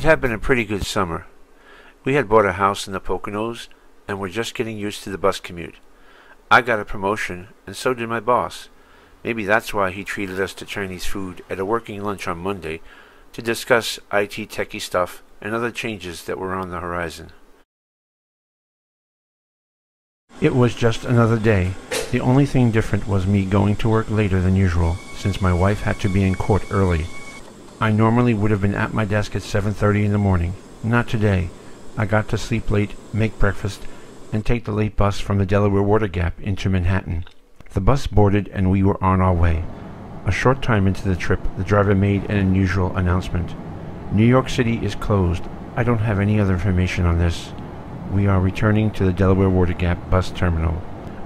It had been a pretty good summer. We had bought a house in the Poconos and were just getting used to the bus commute. I got a promotion, and so did my boss. Maybe that's why he treated us to Chinese food at a working lunch on Monday to discuss IT techie stuff and other changes that were on the horizon. It was just another day. The only thing different was me going to work later than usual, since my wife had to be in court early. I normally would have been at my desk at 7:30 in the morning. Not today. I got to sleep late, make breakfast, and take the late bus from the Delaware Water Gap into Manhattan. The bus boarded and we were on our way. A short time into the trip, the driver made an unusual announcement. New York City is closed. I don't have any other information on this. We are returning to the Delaware Water Gap bus terminal.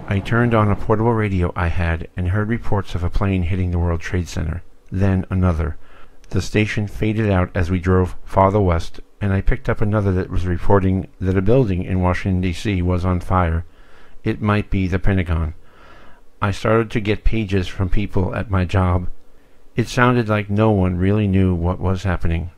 I turned on a portable radio I had and heard reports of a plane hitting the World Trade Center. Then another. The station faded out as we drove farther west, and I picked up another that was reporting that a building in Washington, D.C. was on fire. It might be the Pentagon. I started to get pages from people at my job. It sounded like no one really knew what was happening.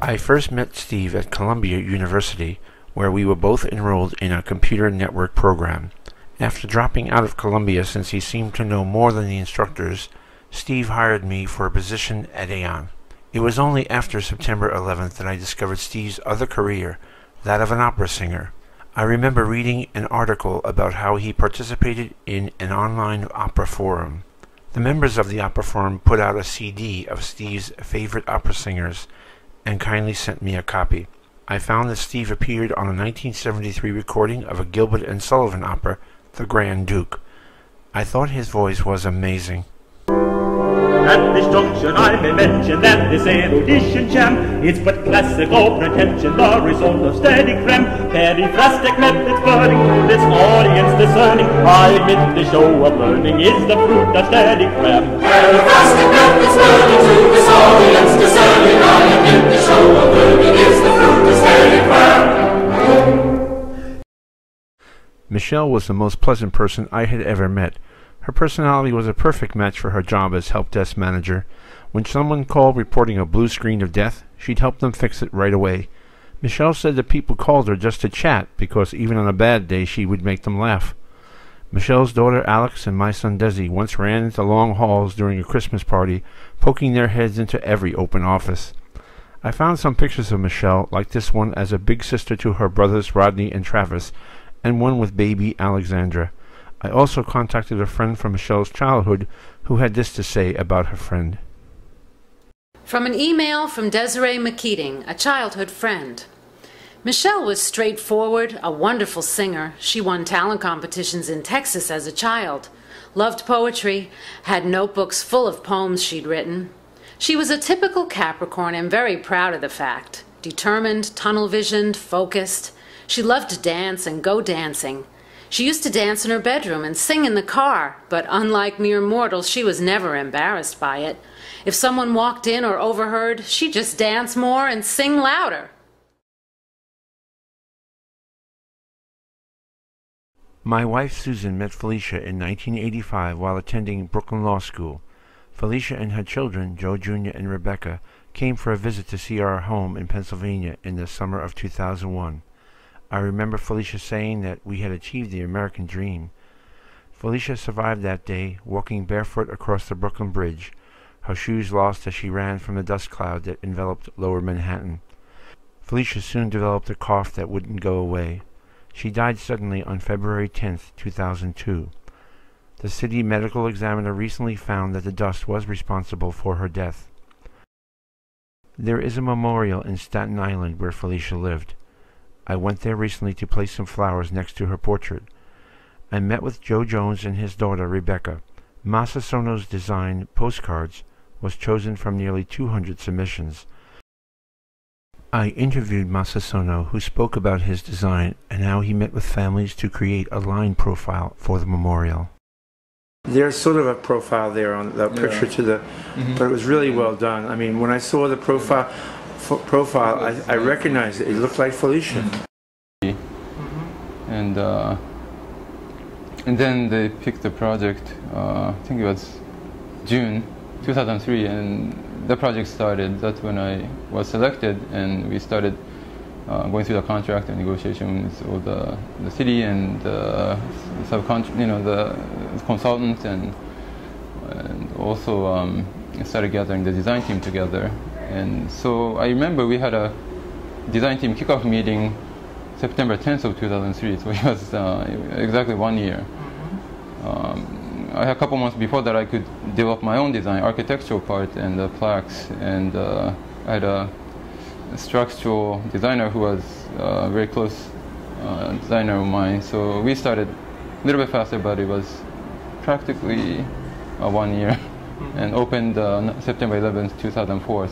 I first met Steve at Columbia University, where we were both enrolled in a computer network program. After dropping out of Columbia since he seemed to know more than the instructors, Steve hired me for a position at Aon. It was only after September 11th that I discovered Steve's other career, that of an opera singer. I remember reading an article about how he participated in an online opera forum. The members of the opera forum put out a CD of Steve's favorite opera singers, and kindly sent me a copy. I found that Steve appeared on a 1973 recording of a Gilbert and Sullivan opera, The Grand Duke. I thought his voice was amazing. At this junction I may mention that this erudition jam, it's but classical pretension, the result of steady cram, periphrastic methods burning through this audience discerning. I admit the show of learning is the fruit of steady cram. Periphrastic methods burning through this audience discerning. I admit the show of learning is the fruit of steady cram. Michelle was the most pleasant person I had ever met. Her personality was a perfect match for her job as help desk manager. When someone called reporting a blue screen of death, she'd help them fix it right away. Michelle said that people called her just to chat, because even on a bad day she would make them laugh. Michelle's daughter Alex and my son Desi once ran into long halls during a Christmas party, poking their heads into every open office. I found some pictures of Michelle, like this one as a big sister to her brothers Rodney and Travis, and one with baby Alexandra. I also contacted a friend from Michelle's childhood who had this to say about her friend. From an email from Desiree McKeating, a childhood friend. Michelle was straightforward, a wonderful singer. She won talent competitions in Texas as a child. Loved poetry, had notebooks full of poems she'd written. She was a typical Capricorn and very proud of the fact. Determined, tunnel-visioned, focused. She loved to dance and go dancing. She used to dance in her bedroom and sing in the car, but unlike mere mortals, she was never embarrassed by it. If someone walked in or overheard, she'd just dance more and sing louder. My wife Susan met Felicia in 1985 while attending Brooklyn Law School. Felicia and her children, Joe Jr. and Rebecca, came for a visit to see our home in Pennsylvania in the summer of 2001. I remember Felicia saying that we had achieved the American dream. Felicia survived that day, walking barefoot across the Brooklyn Bridge, her shoes lost as she ran from the dust cloud that enveloped lower Manhattan. Felicia soon developed a cough that wouldn't go away. She died suddenly on February 10th, 2002. The city medical examiner recently found that the dust was responsible for her death. There is a memorial in Staten Island where Felicia lived. I went there recently to place some flowers next to her portrait. I met with Joe Jones and his daughter Rebecca. Masa Sono's design, Postcards, was chosen from nearly 200 submissions. I interviewed Masasono, who spoke about his design and how he met with families to create a line profile for the memorial. There's sort of a profile there on the picture to the, but it was really well done. I mean, when I saw the profile, I recognized it. It looked like Felicia. And then they picked the project. I think it was June 2003, and the project started. That's when I was selected, and we started going through the contract and negotiations with the city and the consultant, and also started gathering the design team together. And so I remember we had a design team kickoff meeting September 10th of 2003, so it was exactly 1 year. I had a couple months before that I could develop my own design, architectural part and the plaques, and I had a structural designer who was a very close designer of mine, so we started a little bit faster, but it was practically 1 year, and opened September 11th, 2004.